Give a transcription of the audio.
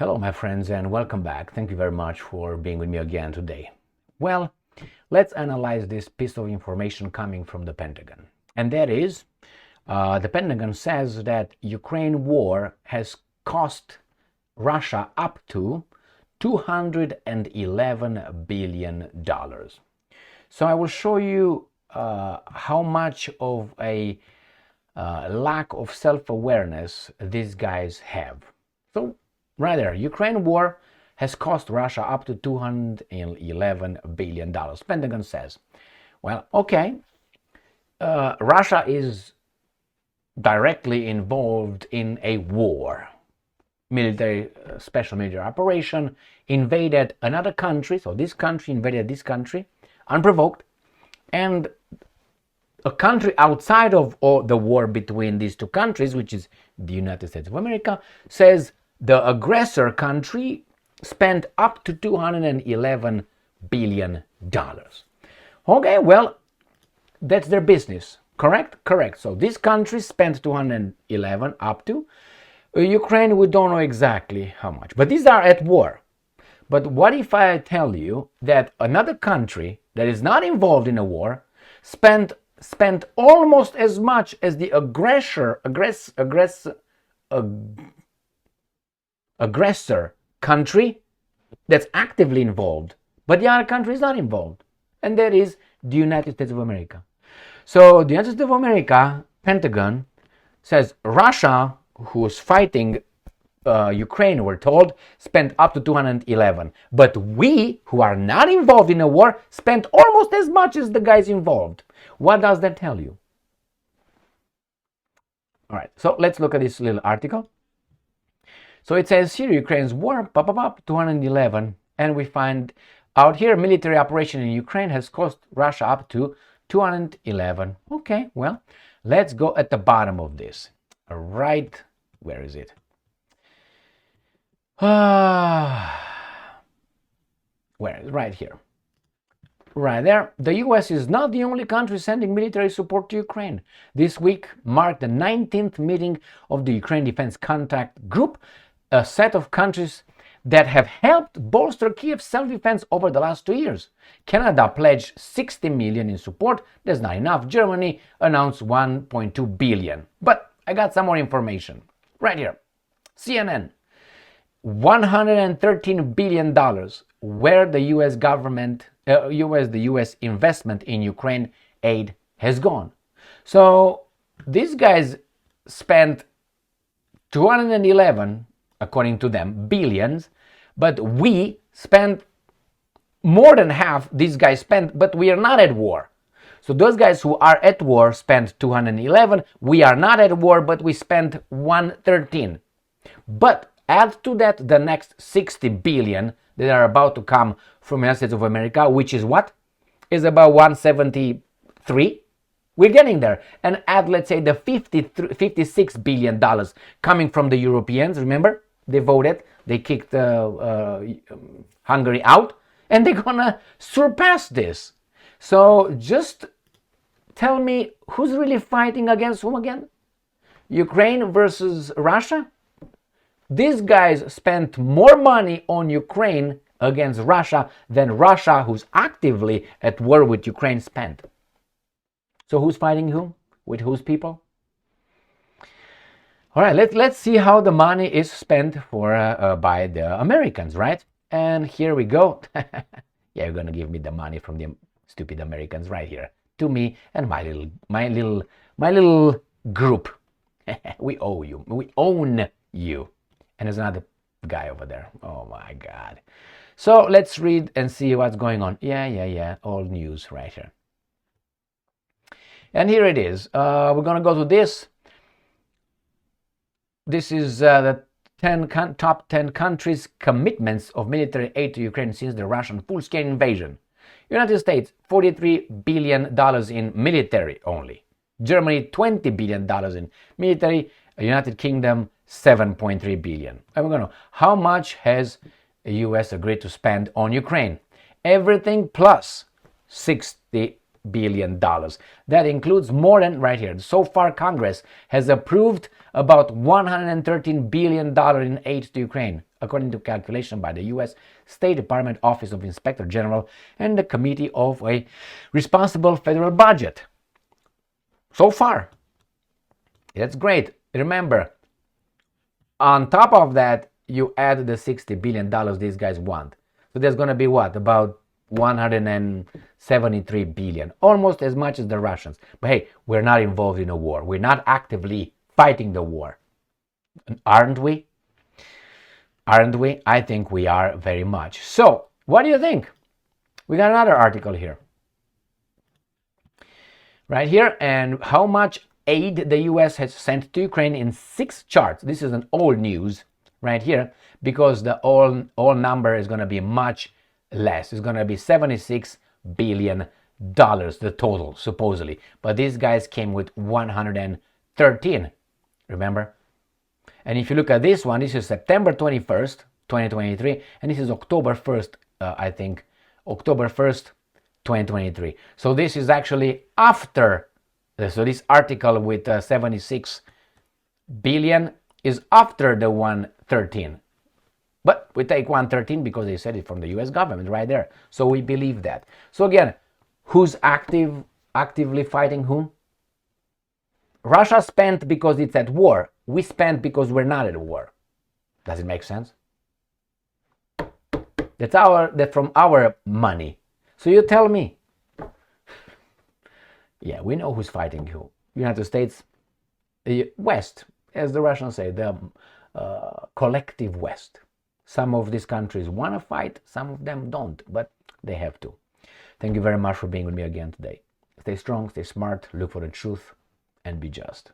Hello, my friends, and welcome back. Thank you very much for being with me again today. Well, let's analyze this piece of information coming from the Pentagon. And that is, the Pentagon says that Ukraine war has cost Russia up to $211 billion. So I will show you how much of a lack of self-awareness these guys have. So right there, Ukraine war has cost Russia up to $211 billion. Pentagon says, well, okay, Russia is directly involved in a war, special military operation, invaded another country, so this country invaded this country, unprovoked, and a country outside of the war between these two countries, which is the United States of America, says the aggressor country spent up to $211 billion. Okay, well, that's their business. Correct? Correct. So this country spent 211 up to. Ukraine, we don't know exactly how much, but these are at war. But what if I tell you that another country that is not involved in a war spent almost as much as the aggressor country that's actively involved, but the other country is not involved, and that is the United States of America. So the United States of America, Pentagon, says Russia, who's fighting Ukraine, we're told, spent up to 211. But we, who are not involved in a war, spent almost as much as the guys involved. What does that tell you? All right, so let's look at this little article. So it says here, Ukraine's war, 211, and we find out here, military operation in Ukraine has cost Russia up to 211. Okay, well, let's go at the bottom of this. Right, where is it? Where? Right here. Right there. The US is not the only country sending military support to Ukraine. This week marked the 19th meeting of the Ukraine Defense Contact Group, a set of countries that have helped bolster Kiev's self-defense over the last 2 years. Canada pledged $60 million in support. That's not enough. Germany announced $1.2 billion. But I got some more information. Right here. CNN. $113 billion where the US government, the US investment in Ukraine aid has gone. So these guys spent 211, according to them, billions, but we spent more than half these guys spent, but we are not at war. So those guys who are at war spent 211, we are not at war, but we spent 113. But add to that the next 60 billion that are about to come from the United States of America, which is what? Is about 173. We're getting there. And add, let's say, the $56 billion coming from the Europeans. Remember? They voted. They kicked Hungary out. And they're going to surpass this. So just tell me, who's really fighting against whom again? Ukraine versus Russia? These guys spent more money on Ukraine against Russia than Russia, who's actively at war with Ukraine, spent. So who's fighting whom? With whose people? All right, let's see how the money is spent by the Americans, right? And here we go. Yeah, you're gonna give me the money from the stupid Americans right here to me and my little group. We owe you. We own you. And there's another guy over there. Oh my God. So let's read and see what's going on. Yeah. Old news right here. And here it is. We're going to go to this. This is the top 10 countries' commitments of military aid to Ukraine since the Russian full-scale invasion. United States, $43 billion in military only. Germany, $20 billion in military. United Kingdom, $7.3 billion. And we're going to, how much has the US agreed to spend on Ukraine? Everything plus $60 billion. That includes more than, right here, so far Congress has approved about $113 billion in aid to Ukraine, according to calculation by the U.S. State Department Office of Inspector General and the Committee of a Responsible Federal Budget. So far. That's great. Remember, on top of that, you add the $60 billion these guys want. So there's going to be what? About 173 billion, almost as much as the Russians. But hey, we're not involved in a war. We're not actively fighting the war. Aren't we? Aren't we? I think we are very much. So, what do you think? We got another article here. Right here, and how much aid the US has sent to Ukraine in 6 charts. This is an old news right here, because the all number is going to be much less. It's going to be $76 billion, the total, supposedly. But these guys came with 113, remember? And if you look at this one, this is September 21st, 2023, and this is October 1st, I think, October 1st, 2023. So this is actually after, so this article with 76 billion is after the 113. But we take 113 because they said it from the US government right there. So we believe that. So again, who's actively fighting whom? Russia spent because it's at war. We spent because we're not at war. Does it make sense? That's from our money. So you tell me. Yeah, we know who's fighting who. United States, West, as the Russians say, the collective West. Some of these countries want to fight, some of them don't, but they have to. Thank you very much for being with me again today. Stay strong, stay smart, look for the truth, and be just.